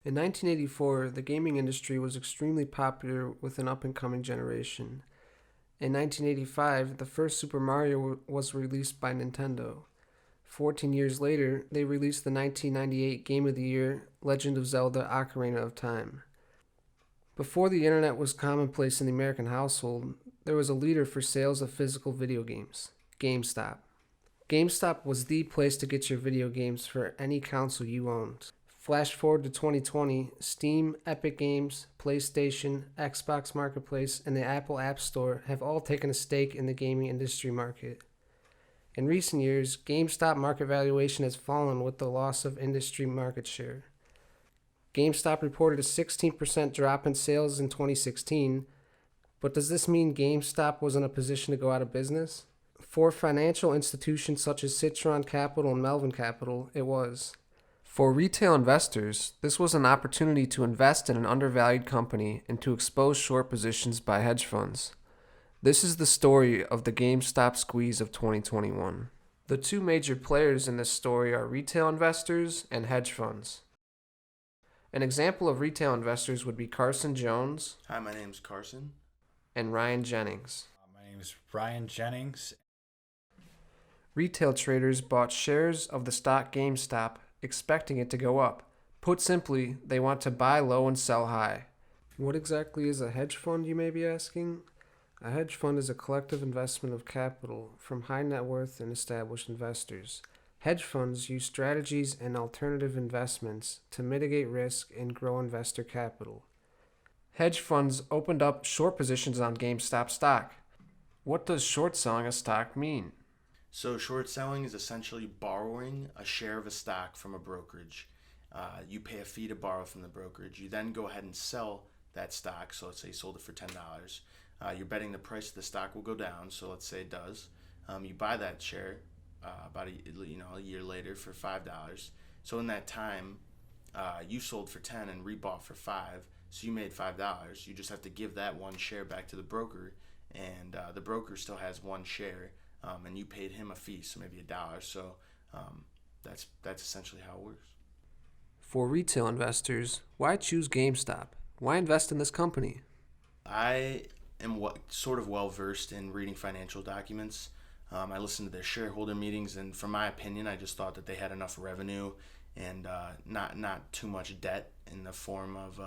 In 1984, the gaming industry was extremely popular with an up-and-coming generation. In 1985, the first Super Mario was released by Nintendo. 14 years later, they released the 1998 Game of the Year, Legend of Zelda Ocarina of Time. Before the internet was commonplace in the American household, there was a leader for sales of physical video games, GameStop. GameStop was the place to get your video games for any console you owned. Flash forward to 2020, Steam, Epic Games, PlayStation, Xbox Marketplace, and the Apple App Store have all taken a stake in the gaming industry market. In recent years, GameStop market valuation has fallen with the loss of industry market share. GameStop reported a 16% drop in sales in 2016, but does this mean GameStop was in a position to go out of business? For financial institutions such as Citron Capital and Melvin Capital, it was. For retail investors, this was an opportunity to invest in an undervalued company and to expose short positions by hedge funds. This is the story of the GameStop squeeze of 2021. The two major players in this story are retail investors and hedge funds. An example of retail investors would be Carson Jones. Hi, my name's Carson. And Ryan Jennings. My name is Ryan Jennings. Retail traders bought shares of the stock GameStop, expecting it to go up. Put simply, they want to buy low and sell high. What exactly is a hedge fund, you may be asking? A hedge fund is a collective investment of capital from high net worth and established investors. Hedge funds use strategies and alternative investments to mitigate risk and grow investor capital. Hedge funds opened up short positions on GameStop stock. What does short selling a stock mean? So short selling is essentially borrowing a share of a stock from a brokerage. You pay a fee to borrow from the brokerage. You then go ahead and sell that stock. So let's say you sold it for $10. You're betting the price of the stock will go down. So let's say it does. You buy that share about a year later for $5. So in that time, you sold for 10 and rebought for 5. So you made $5. You just have to give that one share back to the broker, and the broker still has one share. And you paid him a fee, so maybe $1. So that's essentially how it works. For retail investors, why choose GameStop? Why invest in this company? I am sort of well versed in reading financial documents. I listened to their shareholder meetings, and from my opinion, I just thought that they had enough revenue and not too much debt in the form of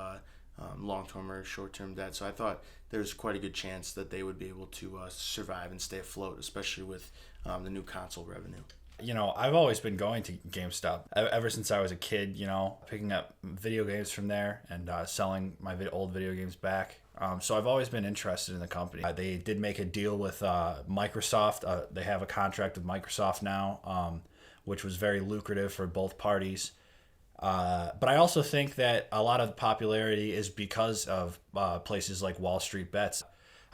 long-term or short-term debt. So I thought there's quite a good chance that they would be able to survive and stay afloat, especially with the new console revenue. You know, I've always been going to GameStop ever since I was a kid, picking up video games from there and selling my old video games back. So I've always been interested in the company. They did make a deal with Microsoft. They have a contract with Microsoft now, which was very lucrative for both parties. But I also think that a lot of the popularity is because of places like Wall Street Bets.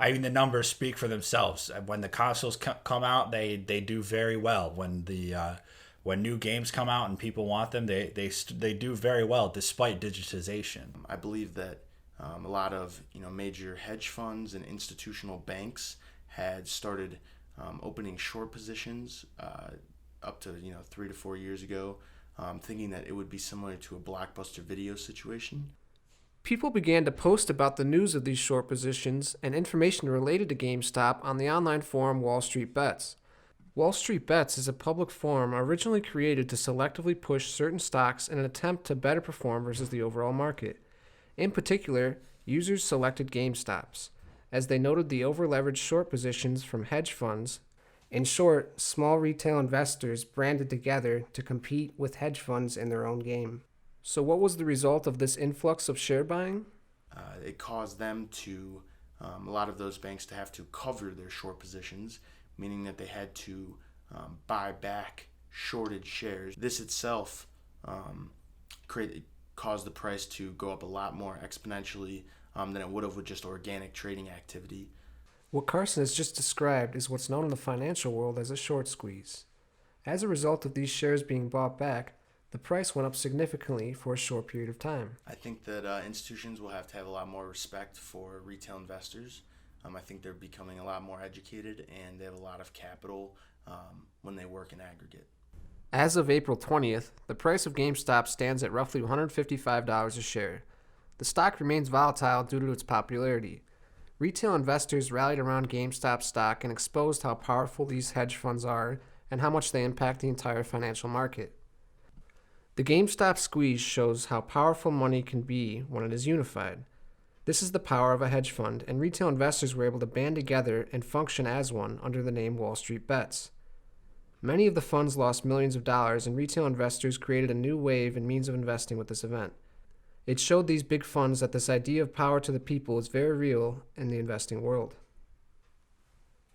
I mean, the numbers speak for themselves. When the consoles come out, they do very well. When new games come out and people want them, they do very well despite digitization. I believe that a lot of major hedge funds and institutional banks had started opening short positions up to 3 to 4 years ago. Thinking that it would be similar to a Blockbuster Video situation. People began to post about the news of these short positions and information related to GameStop on the online forum Wall Street Bets. Wall Street Bets is a public forum originally created to selectively push certain stocks in an attempt to better perform versus the overall market. In particular, users selected GameStops, as they noted the over-leveraged short positions from hedge funds. In short, small retail investors branded together to compete with hedge funds in their own game. So what was the result of this influx of share buying? It caused them to, a lot of those banks to have to cover their short positions, meaning that they had to buy back shorted shares. This itself caused the price to go up a lot more exponentially than it would have with just organic trading activity. What Carson has just described is what's known in the financial world as a short squeeze. As a result of these shares being bought back, the price went up significantly for a short period of time. I think that institutions will have to have a lot more respect for retail investors. I think they're becoming a lot more educated and they have a lot of capital when they work in aggregate. As of April 20th, the price of GameStop stands at roughly $155 a share. The stock remains volatile due to its popularity. Retail investors rallied around GameStop stock and exposed how powerful these hedge funds are and how much they impact the entire financial market. The GameStop squeeze shows how powerful money can be when it is unified. This is the power of a hedge fund, and retail investors were able to band together and function as one under the name Wall Street Bets. Many of the funds lost millions of dollars, and retail investors created a new wave and means of investing with this event. It showed these big funds that this idea of power to the people is very real in the investing world.